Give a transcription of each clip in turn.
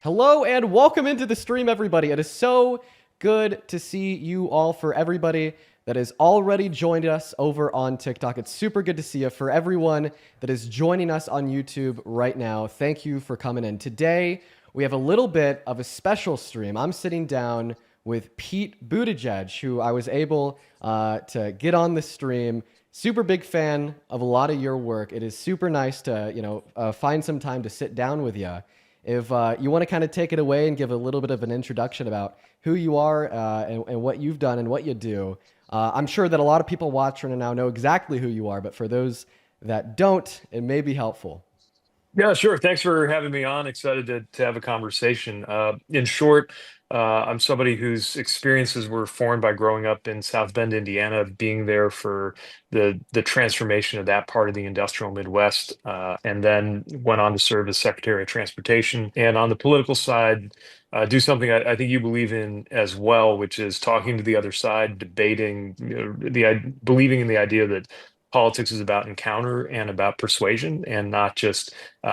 Hello and welcome into the stream, everybody. It is so good to see you all. For everybody that has already joined us over on TikTok, it's super good to see you. For everyone that is joining us on YouTube right now, thank you for coming in. Today, we have a little bit of a special stream. I'm sitting down with Pete Buttigieg, who I was able to get on the stream. Super big fan of a lot of your work. It is super nice to, find some time to sit down with you. If you want to kind of take it away and give a little bit of an introduction about who you are and what you've done and what you do, I'm sure that a lot of people watching now know exactly who you are, but for those that don't, it may be helpful. Yeah, sure. Thanks for having me on. Excited to have a conversation. In short, I'm somebody whose experiences were formed by growing up in South Bend, Indiana, being there for the transformation of that part of the industrial Midwest, and then went on to serve as Secretary of Transportation. And on the political side, do something I think you believe in as well, which is talking to the other side, debating, believing in the idea that politics is about encounter and about persuasion and not just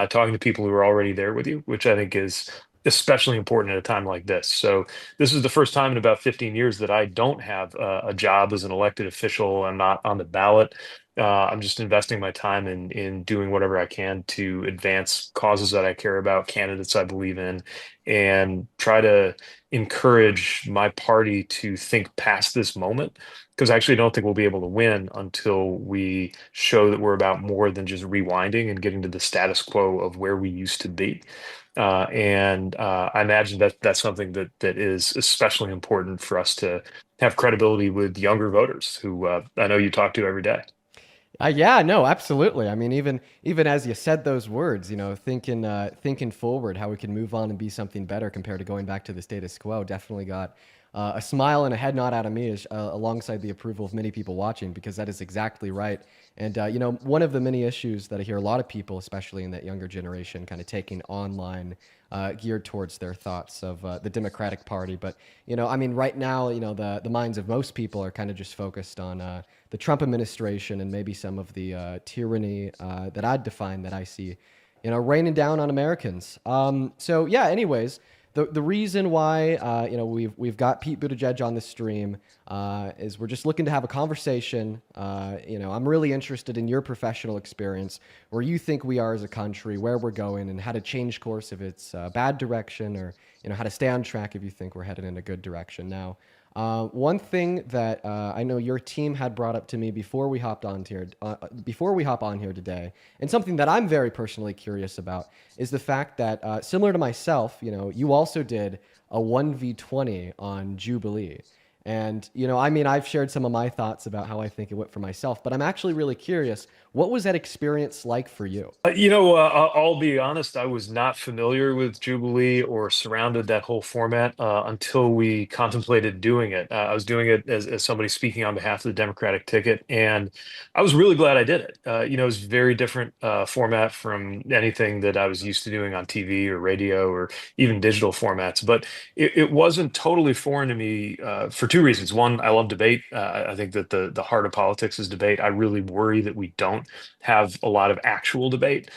talking to people who are already there with you, which I think is especially important at a time like this. So this is the first time in about 15 years that I don't have a job as an elected official. I'm not on the ballot. I'm just investing my time in doing whatever I can to advance causes that I care about, candidates I believe in, and try to encourage my party to think past this moment because I actually don't think we'll be able to win until we show that we're about more than just rewinding and getting to the status quo of where we used to be. And I imagine that that's something that is especially important for us to have credibility with younger voters who I know you talk to every day. Yeah, no, absolutely. I mean, even as you said those words, thinking forward, how we can move on and be something better compared to going back to the status quo, definitely got a smile and a head nod out of me, alongside the approval of many people watching, because that is exactly right. And one of the many issues that I hear a lot of people, especially in that younger generation, kind of taking online, geared towards their thoughts of the Democratic Party. But I mean, right now, the minds of most people are kind of just focused on the Trump administration and maybe some of the tyranny that I'd define that I see, raining down on Americans. So yeah. Anyways, the reason why we've got Pete Buttigieg on the stream is we're just looking to have a conversation. I'm really interested in your professional experience, where you think we are as a country, where we're going, and how to change course if it's bad direction, or how to stay on track if you think we're headed in a good direction. Now, one thing that I know your team had brought up to me before we hop on here today, and something that I'm very personally curious about, is the fact that similar to myself, you also did a 1v20 on Jubilee. And I mean, I've shared some of my thoughts about how I think it went for myself, but I'm actually really curious. What was that experience like for you? I'll be honest, I was not familiar with Jubilee or surrounded that whole format until we contemplated doing it. I was doing it as somebody speaking on behalf of the Democratic ticket, and I was really glad I did it. It was a very different format from anything that I was used to doing on TV or radio or even digital formats, but it wasn't totally foreign to me for two reasons. One, I love debate. I think that the heart of politics is debate. I really worry that we don't have a lot of actual debate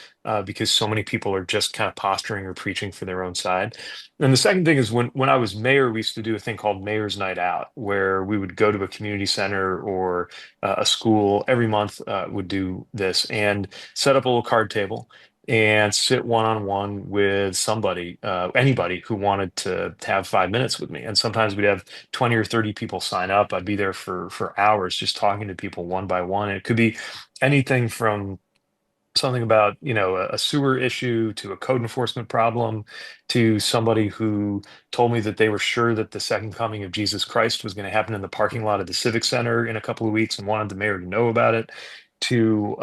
because so many people are just kind of posturing or preaching for their own side. And the second thing is when I was mayor, we used to do a thing called Mayor's Night Out, where we would go to a community center or a school every month, would do this and set up a little card table and sit one on one with somebody, anybody who wanted to have 5 minutes with me. And sometimes we'd have 20 or 30 people sign up. I'd be there for hours just talking to people one by one. And it could be anything from something about a sewer issue to a code enforcement problem to somebody who told me that they were sure that the second coming of Jesus Christ was going to happen in the parking lot of the Civic Center in a couple of weeks and wanted the mayor to know about it, to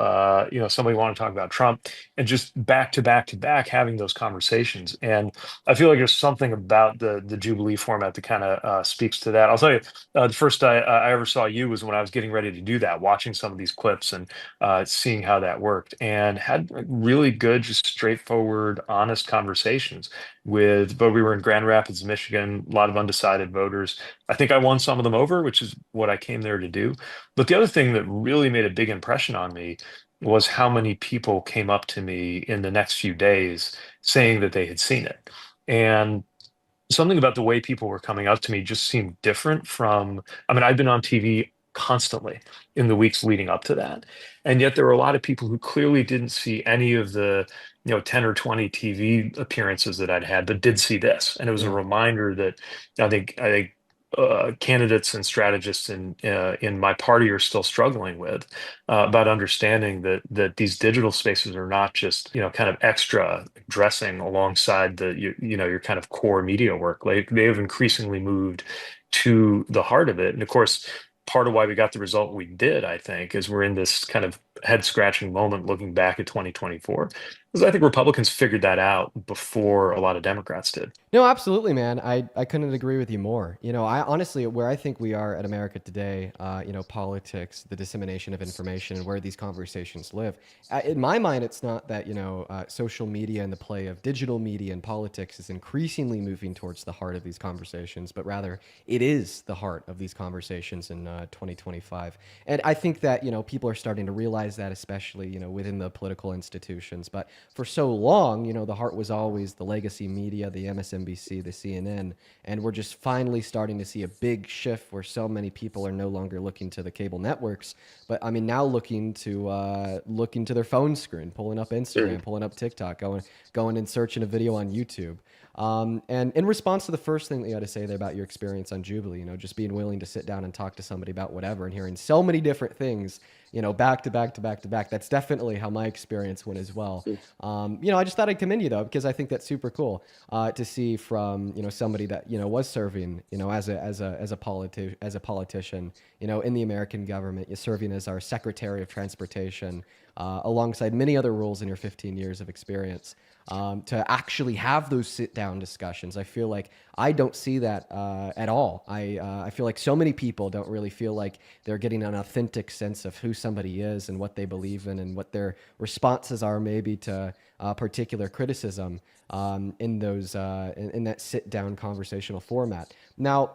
somebody wanted to talk about Trump, and just back to back to back having those conversations. And I feel like there's something about the Jubilee format that kind of speaks to that. I'll tell you, the first I ever saw you was when I was getting ready to do that, watching some of these clips and seeing how that worked, and had like, really good, just straightforward, honest conversations with. But we were in Grand Rapids, Michigan, a lot of undecided voters. I think I won some of them over, which is what I came there to do. But the other thing that really made a big impression on me was how many people came up to me in the next few days saying that they had seen it. And something about the way people were coming up to me just seemed different from, I mean, I've been on TV constantly in the weeks leading up to that. And yet there were a lot of people who clearly didn't see any of the, 10 or 20 TV appearances that I'd had, but did see this. And it was a Yeah. reminder that I think candidates and strategists in my party are still struggling with about understanding that these digital spaces are not just kind of extra dressing alongside your kind of core media work. Like they have increasingly moved to the heart of it, and of course, part of why we got the result we did, I think, is we're in this kind of head scratching moment looking back at 2024, because I think Republicans figured that out before a lot of Democrats did. No, absolutely, man. I couldn't agree with you more. I honestly, where I think we are at America today, politics, the dissemination of information, and where these conversations live. In my mind, it's not that, social media and the play of digital media and politics is increasingly moving towards the heart of these conversations, but rather it is the heart of these conversations in 2025. And I think that, people are starting to realize that, especially, within the political institutions. But for so long, the heart was always the legacy media, the MSNBC, the CNN, and we're just finally starting to see a big shift where so many people are no longer looking to the cable networks, but I mean now looking to their phone screen, pulling up Instagram, pulling up TikTok, going and searching a video on YouTube. And in response to the first thing that you had to say there about your experience on Jubilee, just being willing to sit down and talk to somebody about whatever and hearing so many different things, back to back to back to back. That's definitely how my experience went as well. I just thought I'd commend you though, because I think that's super cool to see from, somebody that, was serving, as a politician, in the American government, you're serving as our Secretary of Transportation, alongside many other roles in your 15 years of experience. To actually have those sit down discussions. I feel like I don't see that at all. I feel like so many people don't really feel like they're getting an authentic sense of who somebody is and what they believe in and what their responses are maybe to particular criticism in that sit down conversational format. Now,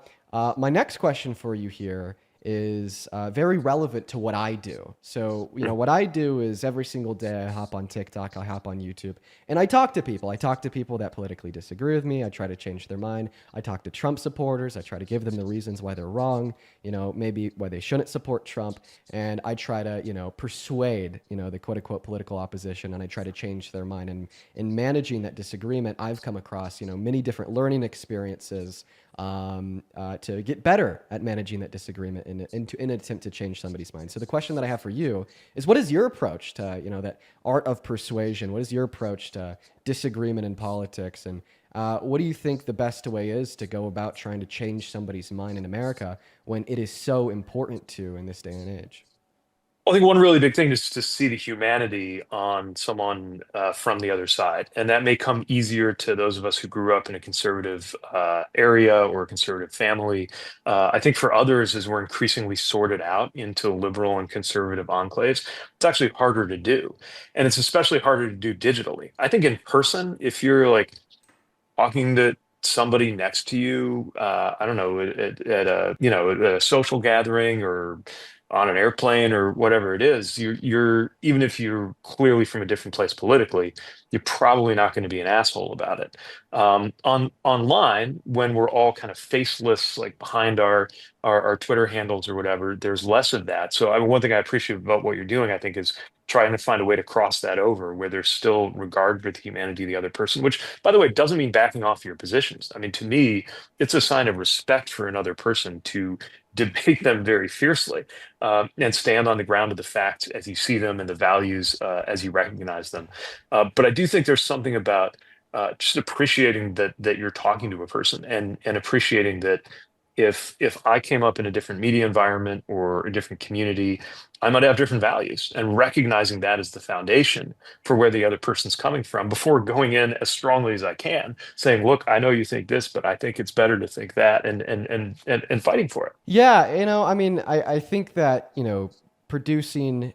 my next question for you here is very relevant to what I do. So, what I do is every single day I hop on TikTok, I hop on YouTube, and I talk to people. I talk to people that politically disagree with me. I try to change their mind. I talk to Trump supporters. I try to give them the reasons why they're wrong, maybe why they shouldn't support Trump. And I try to, persuade, the quote unquote political opposition, and I try to change their mind. And in managing that disagreement, I've come across, many different learning experiences to get better at managing that disagreement in an attempt to change somebody's mind. So the question that I have for you is, what is your approach to that art of persuasion? What is your approach to disagreement in politics? And what do you think the best way is to go about trying to change somebody's mind in America when it is so important to in this day and age? I think one really big thing is to see the humanity on someone from the other side. And that may come easier to those of us who grew up in a conservative area or a conservative family. I think for others, as we're increasingly sorted out into liberal and conservative enclaves, it's actually harder to do. And it's especially harder to do digitally. I think in person, if you're like talking to somebody next to you, I don't know, at a at a social gathering or on an airplane or whatever it is, you're even if you're clearly from a different place politically, you're probably not going to be an asshole about it. Online, when we're all kind of faceless, like behind our Twitter handles or whatever, there's less of that. So one thing I appreciate about what you're doing, I think, is trying to find a way to cross that over where there's still regard for the humanity of the other person, which, by the way, doesn't mean backing off your positions. I mean, to me, it's a sign of respect for another person to debate them very fiercely and stand on the ground of the facts as you see them and the values as you recognize them. But I do think there's something about just appreciating that you're talking to a person and appreciating that if I came up in a different media environment or a different community, I might have different values, and recognizing that as the foundation for where the other person's coming from before going in as strongly as I can, saying, "Look, I know you think this, but I think it's better to think that," and fighting for it. Yeah, I mean, I think that, producing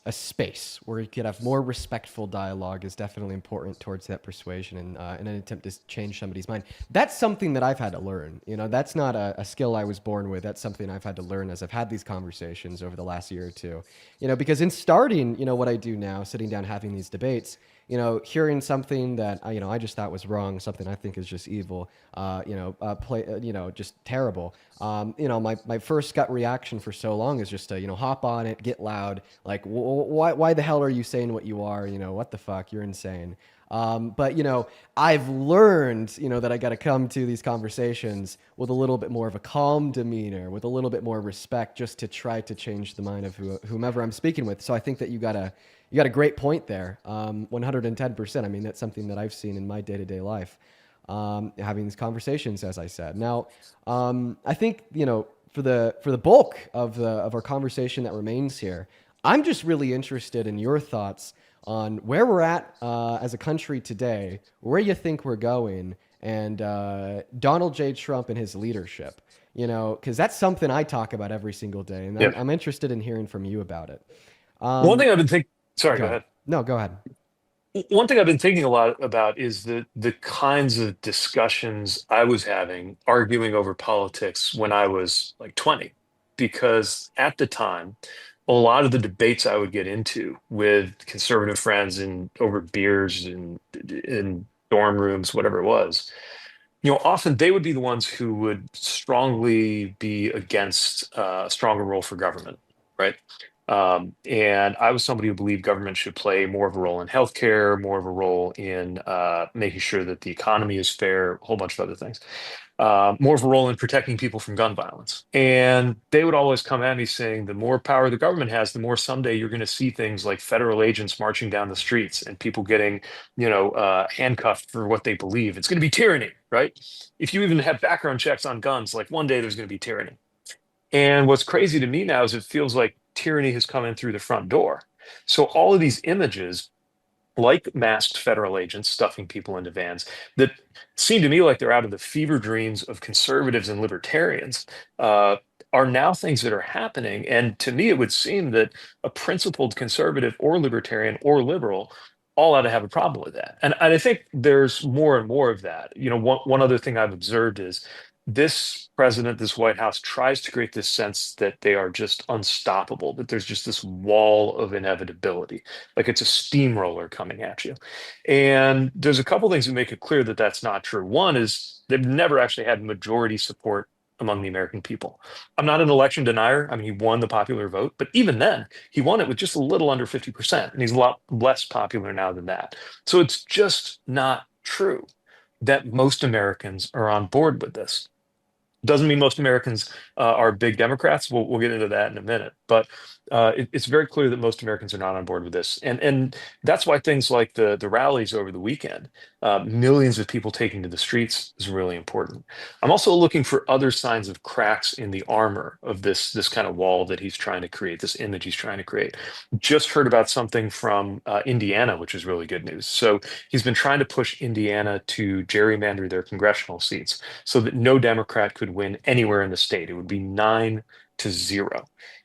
a space where you could have more respectful dialogue is definitely important towards that persuasion and in an attempt to change somebody's mind. That's something that I've had to learn. That's not a skill I was born with. That's something I've had to learn as I've had these conversations over the last year or two. Because in starting, what I do now, sitting down having these debates, hearing something that I just thought was wrong, something I think is just evil, just terrible. My first gut reaction for so long is just to hop on it, get loud, like why the hell are you saying what you are? What the fuck? You're insane. But I've learned that I got to come to these conversations with a little bit more of a calm demeanor, with a little bit more respect, just to try to change the mind of whomever I'm speaking with. So I think that you got a great point there. 110%. I mean, that's something that I've seen in my day to day life, having these conversations, as I said. Now, I think for the bulk of our conversation that remains here, I'm just really interested in your thoughts on where we're at as a country today, where you think we're going, and Donald J. Trump and his leadership. Because that's something I talk about every single day, and I'm, Yep. I'm interested in hearing from you about it. One Um, thing I've been thinking, sorry, go Go. ahead. No, go ahead. One thing I've been thinking a lot about is the kinds of discussions I was having arguing over politics when I was like 20. Because at the time, a lot of the debates I would get into with conservative friends and over beers and in dorm rooms, whatever it was, often they would be the ones who would strongly be against a stronger role for government, right? And I was somebody who believed government should play more of a role in healthcare, more of a role in making sure that the economy is fair, a whole bunch of other things, more of a role in protecting people from gun violence. And they would always come at me saying, the more power the government has, the more someday you're going to see things like federal agents marching down the streets and people getting, handcuffed for what they believe. It's going to be tyranny, right? If you even have background checks on guns, like one day there's going to be tyranny. And what's crazy to me now is it feels like tyranny has come in through the front door. So all of these images, like masked federal agents stuffing people into vans, that seem to me like they're out of the fever dreams of conservatives and libertarians, uh, are now things that are happening. And to me, it would seem that a principled conservative or libertarian or liberal all ought to have a problem with that. And I think there's more and more of that. One other thing I've observed is this president, this White House tries to create this sense that they are just unstoppable, that there's just this wall of inevitability, like it's a steamroller coming at you. And there's a couple things that make it clear that that's not true. One is they've never actually had majority support among the American people. I'm not an election denier. I mean, he won the popular vote, but even then, he won it with just a little under 50%, and he's a lot less popular now than that. So it's just not true that most Americans are on board with this. Doesn't mean most Americans are big Democrats. We'll get into that in a minute, but it's very clear that most Americans are not on board with this, and that's why things like the rallies over the weekend, millions of people taking to the streets, is really important. I'm also looking for other signs of cracks in the armor of this kind of wall that he's trying to create, this image he's trying to create. Just heard about something from Indiana, which is really good news. So he's been trying to push Indiana to gerrymander their congressional seats so that no Democrat could win anywhere in the state. It would be 9-0,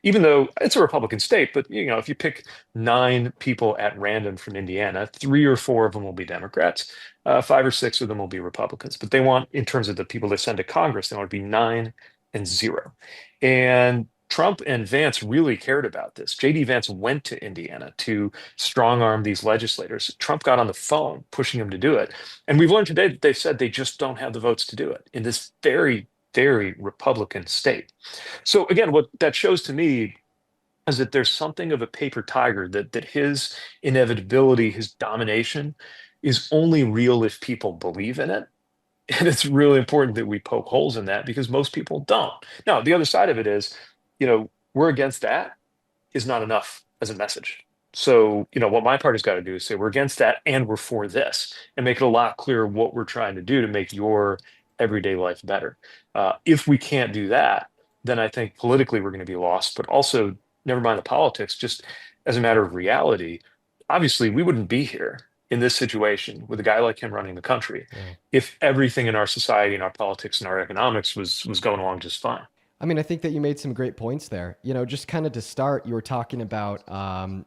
even though it's a Republican state. But if you pick 9 people at random from Indiana, 3 or 4 of them will be Democrats, 5 or 6 of them will be Republicans. But they want, in terms of the people they send to Congress, they want to be 9-0. And Trump and Vance really cared about this. JD Vance went to Indiana to strong arm these legislators. Trump got on the phone pushing him to do it. And we've learned today that they said they just don't have the votes to do it in this very, very Republican state. So again, what that shows to me is that there's something of a paper tiger, that his inevitability, his domination is only real if people believe in it. And it's really important that we poke holes in that because most people don't. Now, the other side of it is, we're against that is not enough as a message. So, what my party's got to do is say we're against that and we're for this and make it a lot clearer what we're trying to do to make your everyday life better. If we can't do that, then I think politically we're going to be lost, but also never mind the politics, just as a matter of reality, obviously we wouldn't be here in this situation with a guy like him running the country Yeah. if everything in our society and our politics and our economics was going along just fine. I mean, I think that you made some great points there. Just kind of to start, you were talking about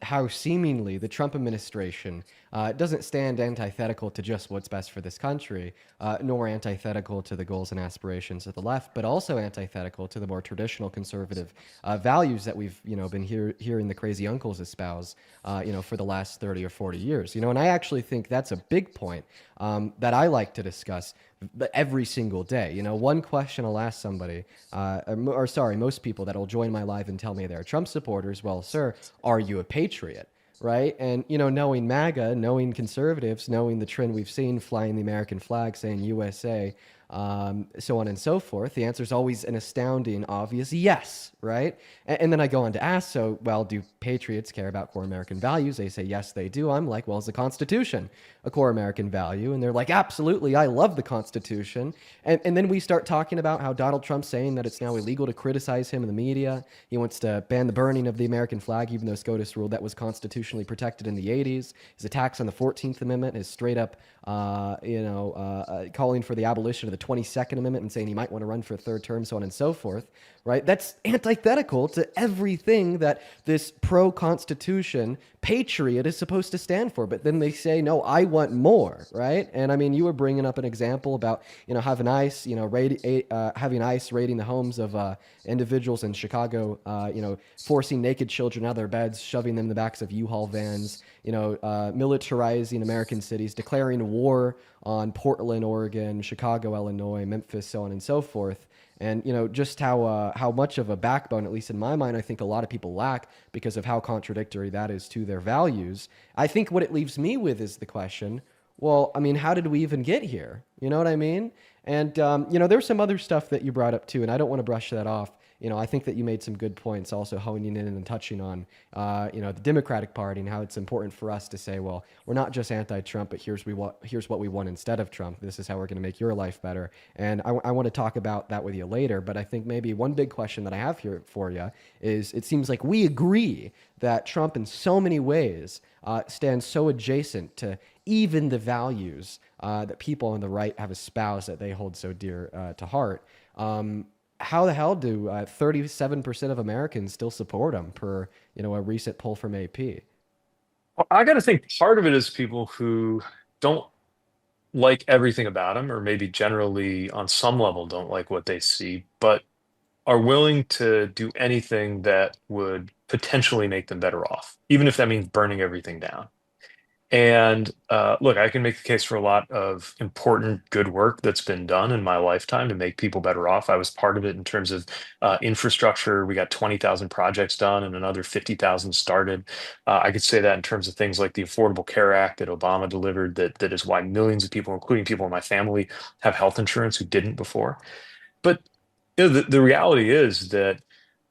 how seemingly the Trump administration doesn't stand antithetical to just what's best for this country, nor antithetical to the goals and aspirations of the left, but also antithetical to the more traditional conservative values that we've, been hearing the crazy uncles espouse, for the last 30 or 40 years. And I actually think that's a big point that I like to discuss every single day. One question I'll ask somebody, or sorry, most people that will join my live and tell me they're Trump supporters. Well, sir, are you a patriot? Right. And, knowing MAGA, knowing conservatives, knowing the trend we've seen flying the American flag, saying USA, so on and so forth, the answer is always an astounding, obvious yes. Right. And then I go on to ask, so, well, do patriots care about core American values? They say, yes, they do. I'm like, well, is the Constitution a core American value? And they're like, absolutely. I love the Constitution. And then we start talking about how Donald Trump's saying that it's now illegal to criticize him in the media. He wants to ban the burning of the American flag, even though SCOTUS ruled that was constitutionally protected in the 80s. His attacks on the 14th Amendment, his straight up, calling for the abolition of the 22nd Amendment and saying he might want to run for a third term, so on and so forth. Right? That's antithetical to everything that this pro-Constitution patriot is supposed to stand for. But then they say, no, I want more. Right? And I mean, you were bringing up an example about, having ICE, having ICE raiding the homes of individuals in Chicago, forcing naked children out of their beds, shoving them in the backs of U-Haul vans, militarizing American cities, declaring war on Portland, Oregon, Chicago, Illinois, Memphis, so on and so forth. And just how much of a backbone, at least in my mind, I think a lot of people lack because of how contradictory that is to their values. I think what it leaves me with is the question, well, I mean, how did we even get here? You know what I mean? And there's some other stuff that you brought up too, and I don't want to brush that off. I think that you made some good points, also honing in and touching on, the Democratic Party and how it's important for us to say, well, we're not just anti-Trump, but here's what we want instead of Trump. This is how we're going to make your life better. And I want to talk about that with you later. But I think maybe one big question that I have here for you is: it seems like we agree that Trump, in so many ways, stands so adjacent to even the values that people on the right have espoused that they hold so dear to heart. How the hell do 37% of Americans still support him per, a recent poll from AP? Well, I got to think part of it is people who don't like everything about him, or maybe generally on some level don't like what they see, but are willing to do anything that would potentially make them better off, even if that means burning everything down. And look, I can make the case for a lot of important, good work that's been done in my lifetime to make people better off. I was part of it in terms of infrastructure. We got 20,000 projects done and another 50,000 started. I could say that in terms of things like the Affordable Care Act that Obama delivered, that is why millions of people, including people in my family, have health insurance who didn't before. But the reality is that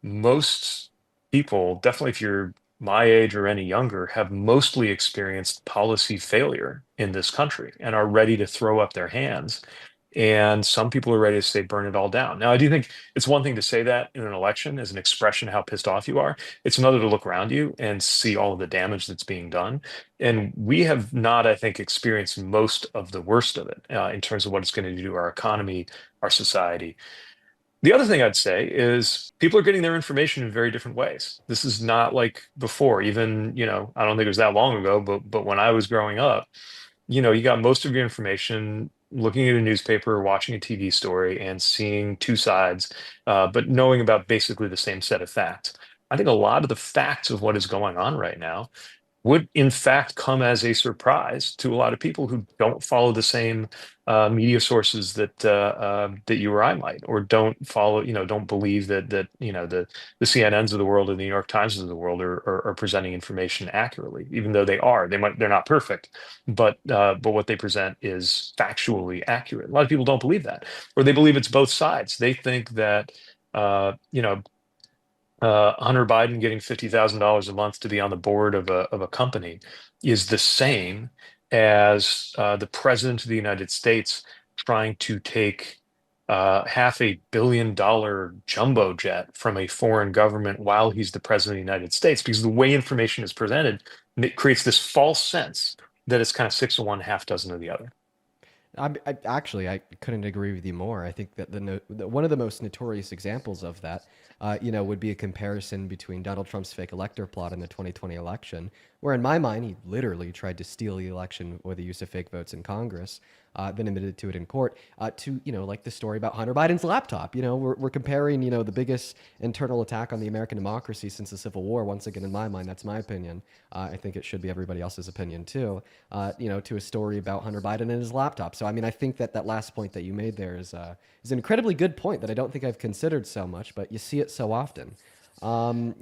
most people, definitely if you're my age or any younger, have mostly experienced policy failure in this country and are ready to throw up their hands. And some people are ready to say, burn it all down. Now, I do think it's one thing to say that in an election as an expression of how pissed off you are. It's another to look around you and see all of the damage that's being done. And we have not, I think, experienced most of the worst of it in terms of what it's going to do to our economy, our society. The other thing I'd say is people are getting their information in very different ways. This is not like before, even, I don't think it was that long ago, but when I was growing up, you got most of your information looking at a newspaper, watching a TV story, and seeing two sides, but knowing about basically the same set of facts. I think a lot of the facts of what is going on right now would in fact come as a surprise to a lot of people who don't follow the same media sources that you or I might, or don't follow, don't believe that the CNNs of the world or the New York Times of the world are presenting information accurately, even though they're not perfect, but what they present is factually accurate. A lot of people don't believe that, or they believe it's both sides. They think that Hunter Biden getting $50,000 a month to be on the board of a company is the same as the president of the United States trying to take $500 million jumbo jet from a foreign government while he's the president of the United States, because the way information is presented, it creates this false sense that it's kind of six of one, half dozen of the other. I couldn't agree with you more. I think that one of the most notorious examples of that, would be a comparison between Donald Trump's fake elector plot in the 2020 election, where in my mind he literally tried to steal the election with the use of fake votes in Congress, then admitted to it in court. To like the story about Hunter Biden's laptop. We're comparing the biggest internal attack on the American democracy since the Civil War. Once again, in my mind, that's my opinion. I think it should be everybody else's opinion too. To a story about Hunter Biden and his laptop. So I mean, I think that last point that you made there is an incredibly good point that I don't think I've considered so much, but you see it so often. And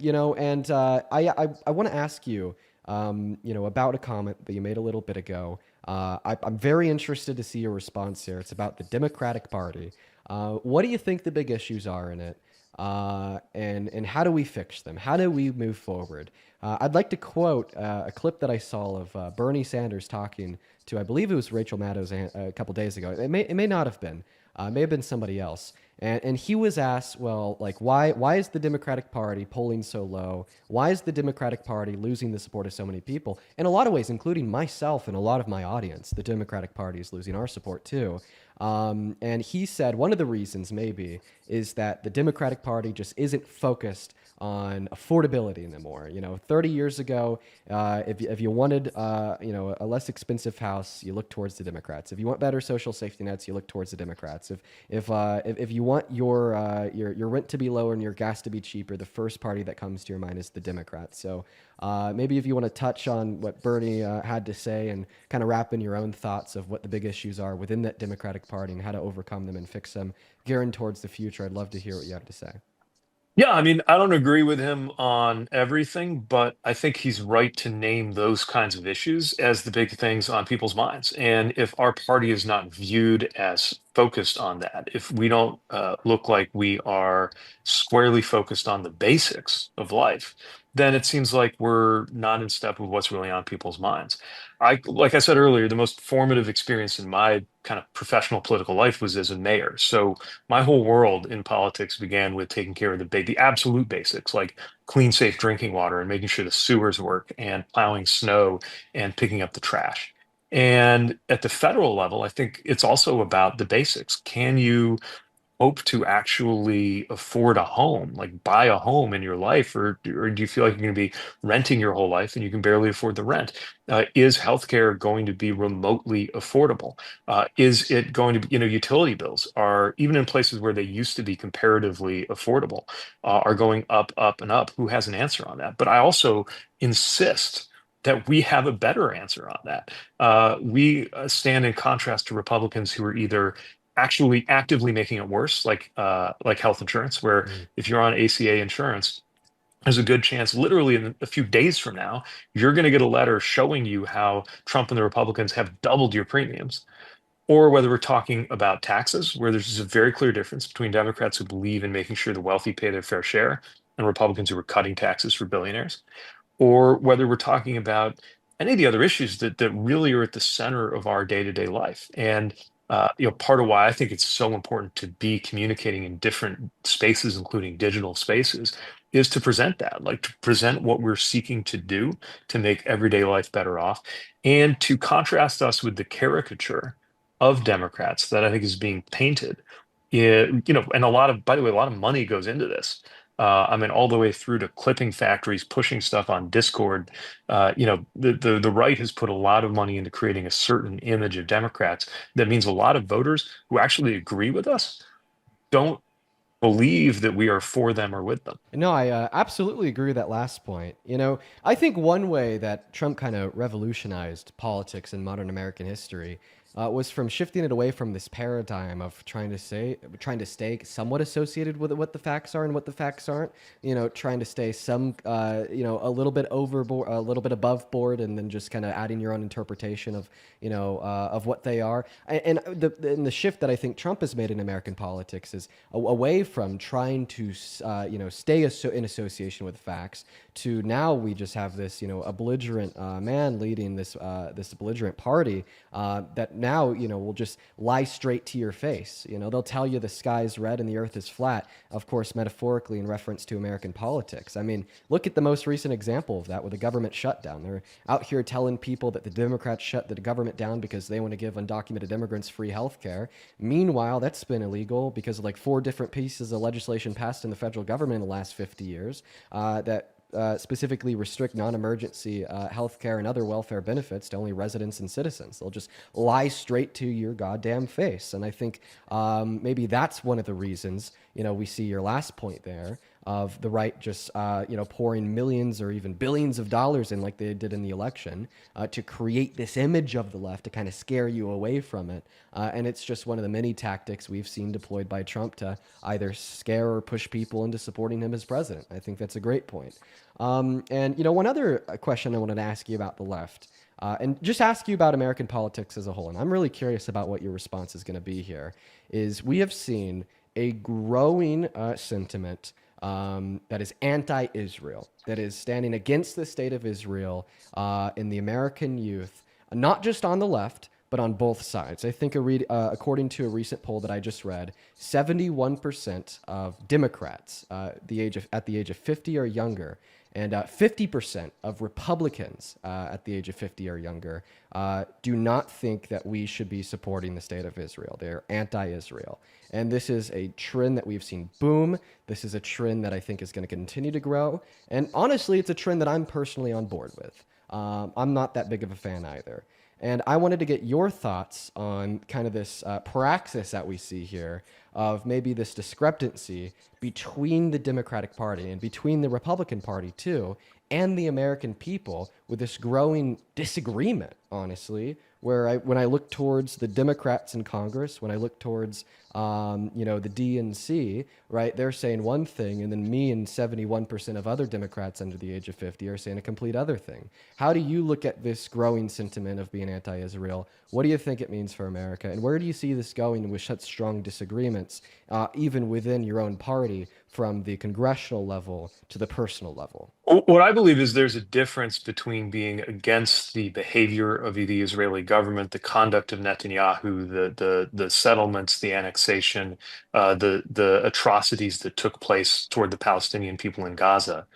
I want to ask you, about a comment that you made a little bit ago. I'm very interested to see your response here. It's about the Democratic Party. What do you think the big issues are in it? And how do we fix them? How do we move forward? I'd like to quote a clip that I saw of Bernie Sanders talking to, I believe it was Rachel Maddow a couple days ago. It may not have been. It may have been somebody else. And he was asked, well, like, why is the Democratic Party polling so low? Why is the Democratic Party losing the support of so many people? In a lot of ways, including myself and a lot of my audience, the Democratic Party is losing our support too. And he said one of the reasons maybe is that the Democratic Party just isn't focused on affordability anymore. 30 years ago, if you wanted, a less expensive house, you look towards the Democrats. If you want better social safety nets, you look towards the Democrats. If you want your rent to be lower and your gas to be cheaper, the first party that comes to your mind is the Democrats. So maybe if you want to touch on what Bernie had to say and kind of wrap in your own thoughts of what the big issues are within that Democratic Party and how to overcome them and fix them, gearing towards the future, I'd love to hear what you have to say. Yeah, I mean, I don't agree with him on everything, but I think he's right to name those kinds of issues as the big things on people's minds. And if our party is not viewed as focused on that, if we don't look like we are squarely focused on the basics of life, then it seems like we're not in step with what's really on people's minds. Like I said earlier, the most formative experience in my kind of professional political life was as a mayor. So my whole world in politics began with taking care of the absolute basics, like clean, safe drinking water and making sure the sewers work and plowing snow and picking up the trash. And at the federal level, I think it's also about the basics. Can you hope to actually afford a home, like buy a home in your life, or do you feel like you're going to be renting your whole life and you can barely afford the rent? Is healthcare going to be remotely affordable? Is it going to be, utility bills are even in places where they used to be comparatively affordable, are going up, up, and up. Who has an answer on that? But I also insist that we have a better answer on that. We stand in contrast to Republicans who are either actually actively making it worse, like health insurance, where Mm. if you're on ACA insurance, there's a good chance, literally in a few days from now, you're going to get a letter showing you how Trump and the Republicans have doubled your premiums. Or whether we're talking about taxes, where there's just a very clear difference between Democrats who believe in making sure the wealthy pay their fair share and Republicans who are cutting taxes for billionaires, or whether we're talking about any of the other issues that really are at the center of our day-to-day life. And part of why I think it's so important to be communicating in different spaces, including digital spaces, is to present that, like to present what we're seeking to do to make everyday life better off, and to contrast us with the caricature of Democrats that I think is being painted. And by the way, a lot of money goes into this. I mean, all the way through to clipping factories pushing stuff on Discord. The right has put a lot of money into creating a certain image of Democrats that means a lot of voters who actually agree with us don't believe that we are for them or with them. No, I absolutely agree with that last point. I think one way that Trump kind of revolutionized politics in modern American history was from shifting it away from this paradigm of trying to stay somewhat associated with what the facts are and what the facts aren't. Trying to stay a little bit overboard, a little bit above board, and then just kind of adding your own interpretation of what they are. And the shift that I think Trump has made in American politics is away from trying to stay in association with facts to now we just have this belligerent man leading this belligerent party that now, will just lie straight to your face. They'll tell you the sky is red and the earth is flat, of course, metaphorically in reference to American politics. I mean, look at the most recent example of that with the government shutdown. They're out here telling people that the Democrats shut the government down because they want to give undocumented immigrants free health care. Meanwhile, that's been illegal because of like 4 different pieces of legislation passed in the federal government in the last 50 years that specifically restrict non-emergency health care and other welfare benefits to only residents and citizens. They'll just lie straight to your goddamn face. And I think maybe that's one of the reasons, we see your last point there of the right just, pouring millions or even billions of dollars in like they did in the election to create this image of the left to kind of scare you away from it. And it's just one of the many tactics we've seen deployed by Trump to either scare or push people into supporting him as president. I think that's a great point. And one other question I wanted to ask you about the left, and just ask you about American politics as a whole, and I'm really curious about what your response is going to be here, is we have seen a growing sentiment that is anti-Israel, that is standing against the state of Israel in the American youth, not just on the left, but on both sides. I think according to a recent poll that I just read, 71% of Democrats at the age of 50 or younger, and 50% of Republicans at the age of 50 or younger do not think that we should be supporting the state of Israel. They're anti-Israel. And this is a trend that we've seen boom. This is a trend that I think is going to continue to grow. And honestly, it's a trend that I'm personally on board with. I'm not that big of a fan either. And I wanted to get your thoughts on kind of this praxis that we see here of maybe this discrepancy between the Democratic Party and between the Republican Party too, and the American people, with this growing disagreement, honestly, where when I look towards the Democrats in Congress, when I look towards the DNC, right, they're saying one thing, and then me and 71% of other Democrats under the age of 50 are saying a complete other thing. How do you look at this growing sentiment of being anti-Israel? What do you think it means for America? And where do you see this going with such strong disagreements, even within your own party, from the congressional level to the personal level? What I believe is there's a difference between being against the behavior of the Israeli government, the conduct of Netanyahu, the settlements, the annexation, the atrocities that took place toward the Palestinian people in Gaza,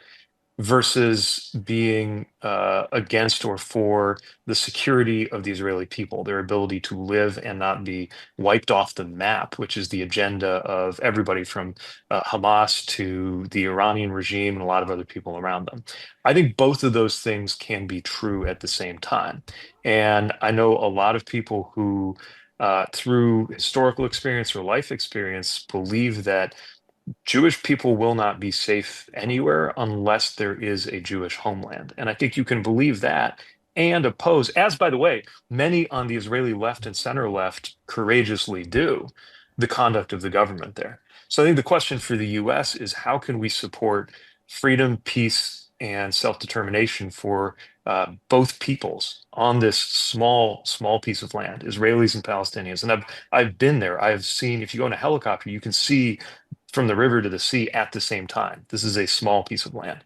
versus being against or for the security of the Israeli people, their ability to live and not be wiped off the map, which is the agenda of everybody from Hamas to the Iranian regime and a lot of other people around them. I think both of those things can be true at the same time. And I know a lot of people who, through historical experience or life experience, believe that Jewish people will not be safe anywhere unless there is a Jewish homeland. And I think you can believe that and oppose, as by the way, many on the Israeli left and center left courageously do, the conduct of the government there. So I think the question for the US is how can we support freedom, peace, and self-determination for both peoples on this small piece of land, Israelis and Palestinians. And I've been there. I've seen, if you go in a helicopter, you can see from the river to the sea at the same time. This is a small piece of land.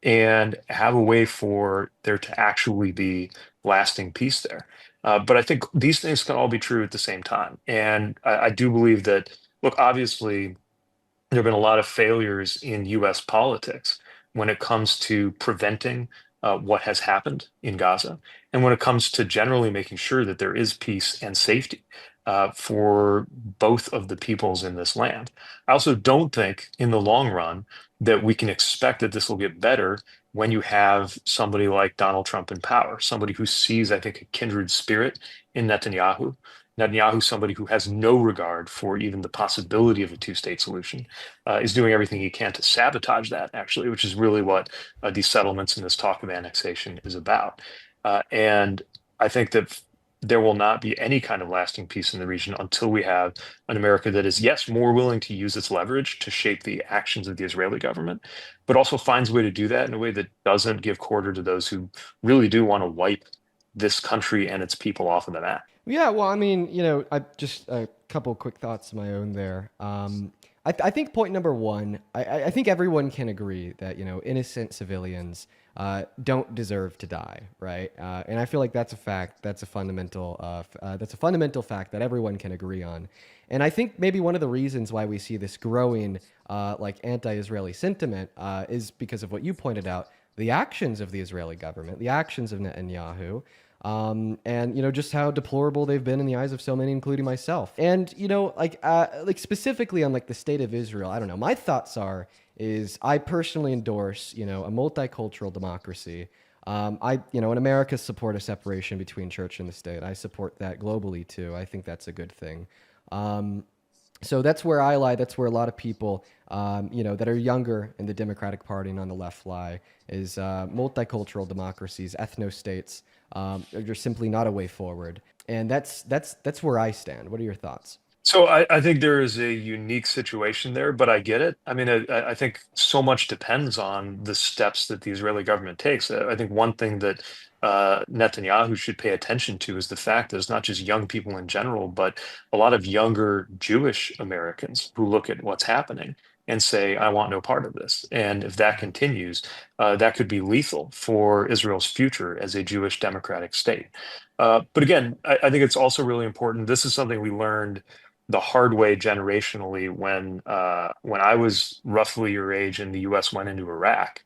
And have a way for there to actually be lasting peace there. But I think these things can all be true at the same time. And I do believe that, look, obviously, there have been a lot of failures in US politics when it comes to preventing what has happened in Gaza, and when it comes to generally making sure that there is peace and safety for both of the peoples in this land. I also don't think in the long run that we can expect that this will get better when you have somebody like Donald Trump in power, somebody who sees, I think, a kindred spirit in Netanyahu. Netanyahu, somebody who has no regard for even the possibility of a two-state solution, is doing everything he can to sabotage that, actually, which is really what these settlements and this talk of annexation is about. And I think that there will not be any kind of lasting peace in the region until we have an America that is, yes, more willing to use its leverage to shape the actions of the Israeli government, but also finds a way to do that in a way that doesn't give quarter to those who really do want to wipe this country and its people off of the map. Yeah, well, I mean, I just a couple quick thoughts of my own there. I think point number one, I think everyone can agree that, innocent civilians don't deserve to die, right? And I feel like that's a fact. That's a fundamental fact that everyone can agree on. And I think maybe one of the reasons why we see this growing like anti-Israeli sentiment is because of what you pointed out, the actions of the Israeli government, the actions of Netanyahu, and just how deplorable they've been in the eyes of so many, including myself. And like specifically on like the state of Israel, I don't know. My thoughts is I personally endorse a multicultural democracy. In America support a separation between church and the state. I support that globally too. I think that's a good thing. So that's where I lie. That's where a lot of people, that are younger in the Democratic Party and on the left lie, is multicultural democracies, ethno states, are just simply not a way forward. And that's where I stand. What are your thoughts? So I think there is a unique situation there, but I get it. I mean, I think so much depends on the steps that the Israeli government takes. I think one thing that Netanyahu should pay attention to is the fact that it's not just young people in general, but a lot of younger Jewish Americans who look at what's happening and say, I want no part of this. And if that continues, that could be lethal for Israel's future as a Jewish democratic state. But again, I think it's also really important. This is something we learned the hard way generationally when I was roughly your age and the U.S. went into Iraq,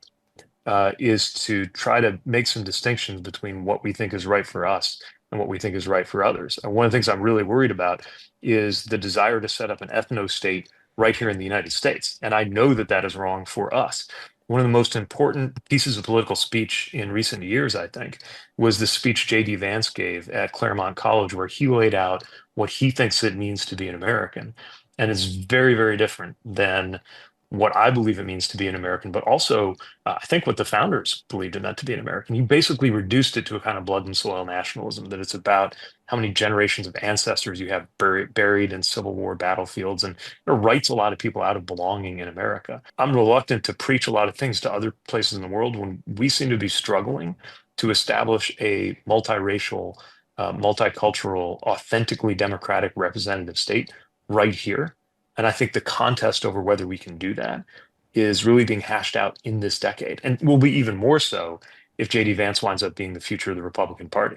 is to try to make some distinctions between what we think is right for us and what we think is right for others. And one of the things I'm really worried about is the desire to set up an ethno state right here in the United States. And I know that that is wrong for us. One of the most important pieces of political speech in recent years, I think, was the speech J.D. Vance gave at Claremont College, where he laid out what he thinks it means to be an American. And it's very, very different than what I believe it means to be an American, but also I think what the founders believed it meant to be an American. He basically reduced it to a kind of blood and soil nationalism, that it's about how many generations of ancestors you have buried in Civil War battlefields, and it writes a lot of people out of belonging in America. I'm reluctant to preach a lot of things to other places in the world when we seem to be struggling to establish a multiracial, multicultural, authentically democratic representative state right here. And I think the contest over whether we can do that is really being hashed out in this decade, and will be even more so if J.D. Vance winds up being the future of the Republican Party.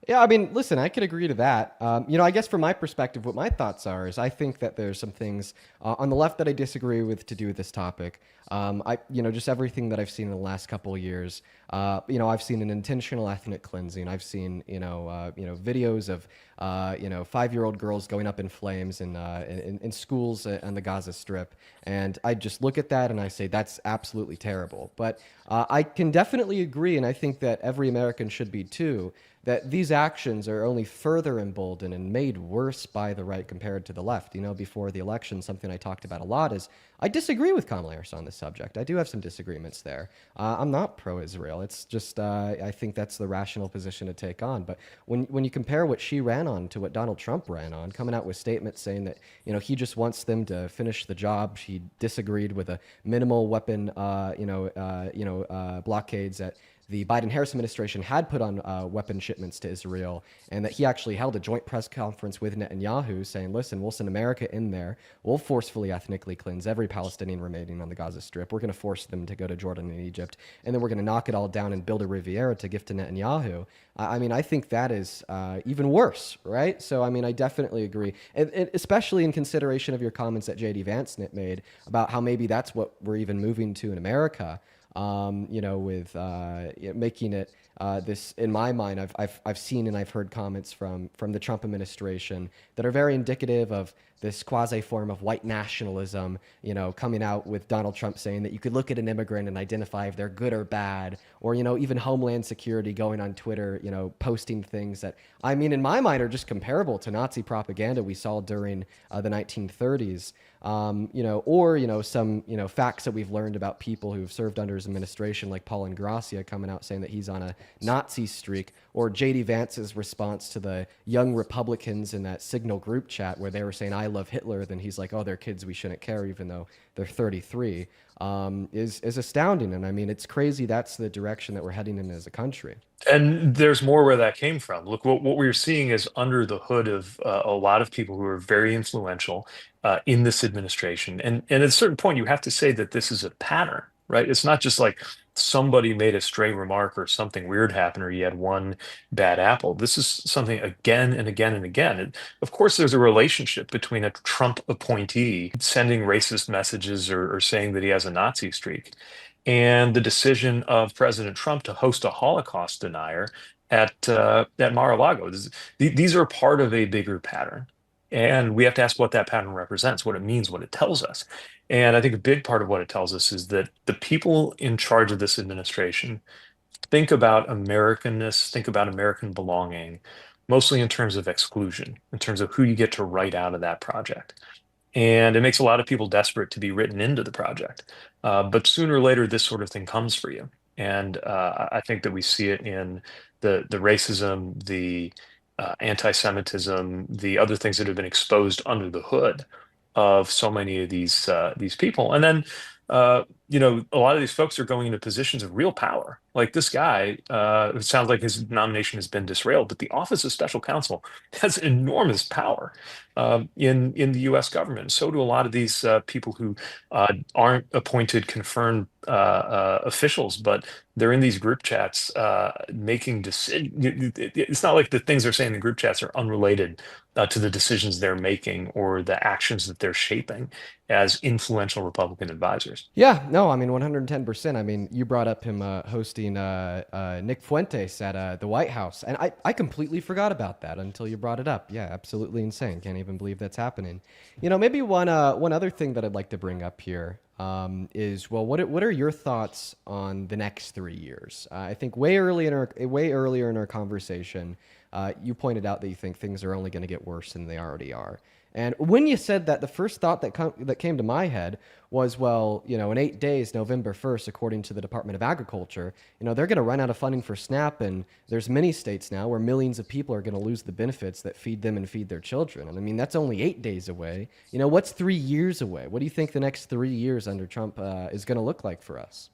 Yeah, I mean, listen, I could agree to that. I guess from my perspective, what my thoughts are is I think that there's some things on the left that I disagree with to do with this topic. Just everything that I've seen in the last couple of years. I've seen an intentional ethnic cleansing. I've seen, videos of, 5-year-old girls going up in flames in schools on the Gaza Strip, and I just look at that and I say that's absolutely terrible. But I can definitely agree, and I think that every American should be too, that these actions are only further emboldened and made worse by the right compared to the left. Before the election, something I talked about a lot is I disagree with Kamala Harris on this subject. I do have some disagreements there. I'm not pro-Israel. It's just I think that's the rational position to take on. But when you compare what she ran on to what Donald Trump ran on, coming out with statements saying that he just wants them to finish the job, he disagreed with a minimal weapon blockades that the Biden-Harris administration had put on weapon shipments to Israel, and that he actually held a joint press conference with Netanyahu saying, listen, we'll send America in there. We'll forcefully ethnically cleanse every Palestinian remaining on the Gaza Strip. We're going to force them to go to Jordan and Egypt, and then we're going to knock it all down and build a Riviera to give to Netanyahu. I think that is even worse, right? So, I definitely agree. And especially in consideration of your comments that J.D. Vance made about how maybe that's what we're even moving to in America. With making it this, in my mind, I've seen and I've heard comments from the Trump administration that are very indicative of this quasi form of white nationalism, coming out with Donald Trump saying that you could look at an immigrant and identify if they're good or bad, or, even Homeland Security going on Twitter, posting things that, in my mind are just comparable to Nazi propaganda we saw during the 1930s. Some facts that we've learned about people who've served under his administration, like Paul Ingrassia coming out saying that he's on Nazi streak, or J.D. Vance's response to the young Republicans in that Signal group chat where they were saying, I love Hitler. Then he's like, oh, they're kids we shouldn't care, even though they're 33, is astounding. And I mean, it's crazy that's the direction that we're heading in as a country. And there's more where that came from. Look, what we're seeing is under the hood of a lot of people who are very influential in this administration. And at a certain point, you have to say that this is a pattern, right? It's not just like somebody made a stray remark or something weird happened or you had one bad apple. This is something again and again and again. And of course, there's a relationship between a Trump appointee sending racist messages or saying that he has a Nazi streak and the decision of President Trump to host a Holocaust denier at Mar-a-Lago. These are part of a bigger pattern, and we have to ask what that pattern represents, what it means, what it tells us. And I think a big part of what it tells us is that the people in charge of this administration think about Americanness, think about American belonging, mostly in terms of exclusion, in terms of who you get to write out of that project. And it makes a lot of people desperate to be written into the project. But sooner or later, this sort of thing comes for you. And I think that we see it in the racism, the anti-Semitism, the other things that have been exposed under the hood of so many of these people. And then a lot of these folks are going into positions of real power. Like this guy, it sounds like his nomination has been disrailed, but the Office of Special Counsel has enormous power in the U.S. government. So do a lot of these people who aren't appointed, confirmed officials, but they're in these group chats making decisions. It's not like the things they're saying in the group chats are unrelated to the decisions they're making or the actions that they're shaping as influential Republican advisors. Yeah, no, I mean 110%. I mean, you brought up him hosting Nick Fuentes at the White House, and I completely forgot about that until you brought it up. Yeah, absolutely insane. Can't even believe that's happening. Maybe one other thing that I'd like to bring up here is, well, what are your thoughts on the next 3 years? I think way earlier in our conversation, you pointed out that you think things are only going to get worse than they already are. And when you said that, the first thought that came to my head was, well, in 8 days, November 1st, according to the Department of Agriculture, they're going to run out of funding for SNAP. And there's many states now where millions of people are going to lose the benefits that feed them and feed their children. And I mean, that's only 8 days away. What's 3 years away? What do you think the next 3 years under Trump is going to look like for us?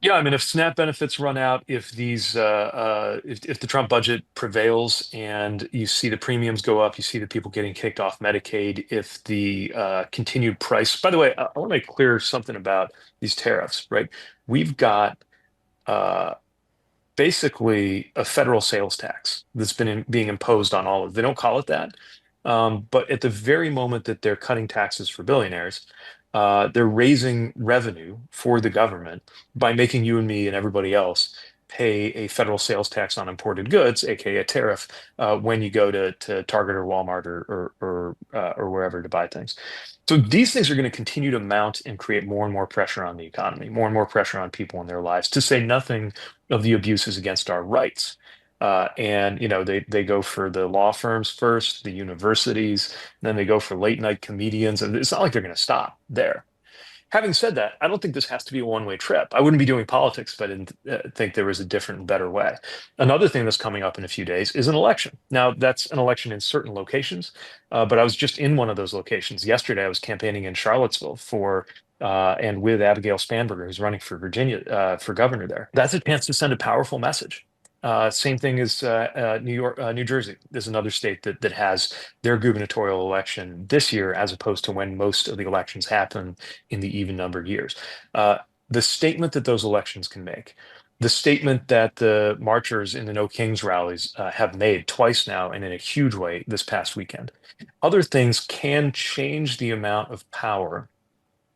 Yeah, I mean, if SNAP benefits run out, if the Trump budget prevails and you see the premiums go up, you see the people getting kicked off Medicaid, if the continued price. By the way, I want to make clear something about these tariffs, right? We've got uh, basically a federal sales tax that's being imposed on all of. They don't call it that, but at the very moment that they're cutting taxes for billionaires, they're raising revenue for the government by making you and me and everybody else pay a federal sales tax on imported goods, aka a tariff, when you go to Target or Walmart or wherever to buy things. So these things are going to continue to mount and create more and more pressure on the economy, more and more pressure on people in their lives, to say nothing of the abuses against our rights. And they go for the law firms first, the universities, then they go for late night comedians, and it's not like they're going to stop there. Having said that, I don't think this has to be a one-way trip. I wouldn't be doing politics if I didn't think there was a different and better way. Another thing that's coming up in a few days is an election. Now, that's an election in certain locations, but I was just in one of those locations. Yesterday, I was campaigning in Charlottesville and with Abigail Spanberger, who's running for Virginia for governor there. That's a chance to send a powerful message. Same thing as New Jersey. There's another state that has their gubernatorial election this year, as opposed to when most of the elections happen in the even-numbered years. The statement that those elections can make, the statement that the marchers in the No Kings rallies have made twice now, and in a huge way this past weekend, other things can change the amount of power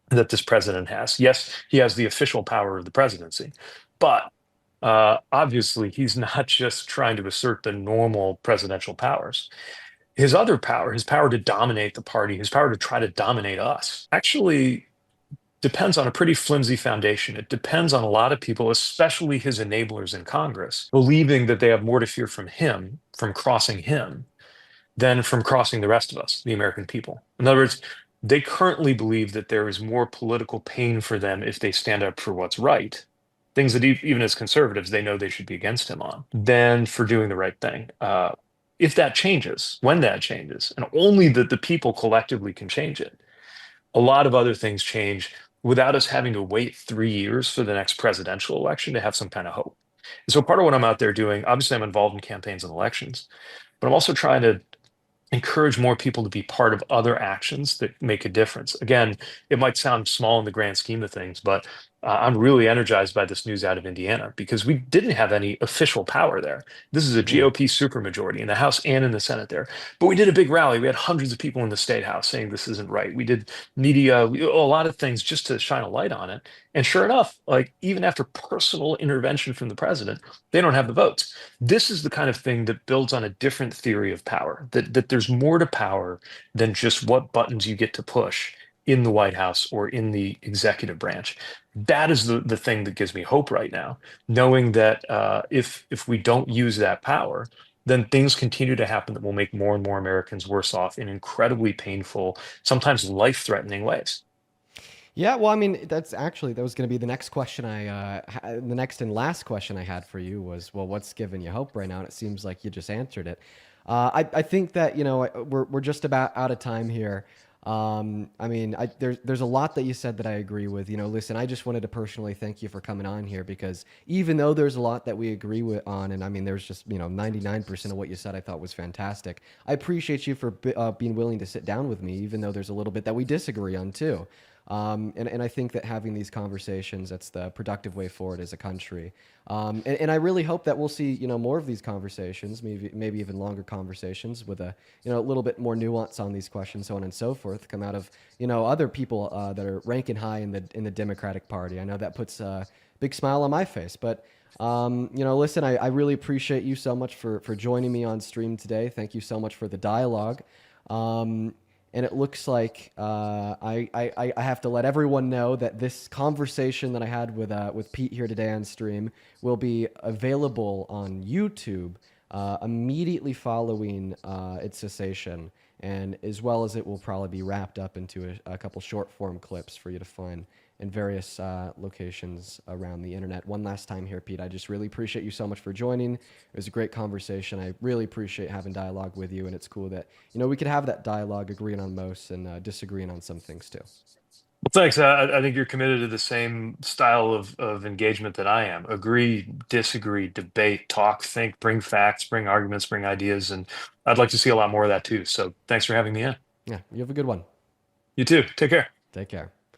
that this president has. Yes, he has the official power of the presidency, but obviously, he's not just trying to assert the normal presidential powers. His other power, his power to dominate the party, his power to try to dominate us, actually depends on a pretty flimsy foundation. It depends on a lot of people, especially his enablers in Congress, believing that they have more to fear from him, from crossing him, than from crossing the rest of us, the American people. In other words, they currently believe that there is more political pain for them if they stand up for what's right, things that even as conservatives, they know they should be against him on, than for doing the right thing. If that changes, when that changes, and only that the people collectively can change it, a lot of other things change without us having to wait 3 years for the next presidential election to have some kind of hope. And so part of what I'm out there doing, obviously I'm involved in campaigns and elections, but I'm also trying to encourage more people to be part of other actions that make a difference. Again, it might sound small in the grand scheme of things, but I'm really energized by this news out of Indiana because we didn't have any official power there. This is a Hmm. GOP supermajority in the House and in the Senate there. But we did a big rally. We had hundreds of people in the state house saying this isn't right. We did media, a lot of things just to shine a light on it. And sure enough, like even after personal intervention from the president, they don't have the votes. This is the kind of thing that builds on a different theory of power, that there's more to power than just what buttons you get to push in the White House or in the executive branch. That is the thing that gives me hope right now, knowing that if we don't use that power, then things continue to happen that will make more and more Americans worse off in incredibly painful, sometimes life-threatening ways. Yeah, well, I mean, that was going to be the next question the next and last question I had for you was, well, what's giving you hope right now? And it seems like you just answered it. I think that, we're just about out of time here. I mean, there's a lot that you said that I agree with. Listen, I just wanted to personally thank you for coming on here because even though there's a lot that we agree with on, and I mean, there's just, 99% of what you said I thought was fantastic. I appreciate you for being willing to sit down with me, even though there's a little bit that we disagree on too. And I think that having these conversations, that's the productive way forward as a country. And I really hope that we'll see, more of these conversations, maybe even longer conversations with a little bit more nuance on these questions, so on and so forth, come out of, other people that are ranking high in the Democratic Party. I know that puts a big smile on my face, but listen, I really appreciate you so much for joining me on stream today. Thank you so much for the dialogue. Um, and it looks like I have to let everyone know that this conversation that I had with Pete here today on stream will be available on YouTube immediately following its cessation, and as well as it will probably be wrapped up into a couple short form clips for you to find in various locations around the internet. One last time here, Pete, I just really appreciate you so much for joining. It was a great conversation. I really appreciate having dialogue with you, and it's cool that we could have that dialogue, agreeing on most and disagreeing on some things too. Well, thanks. I think you're committed to the same style of engagement that I am. Agree, disagree, debate, talk, think, bring facts, bring arguments, bring ideas. And I'd like to see a lot more of that too. So thanks for having me in. Yeah, you have a good one. You too. Take care. Take care.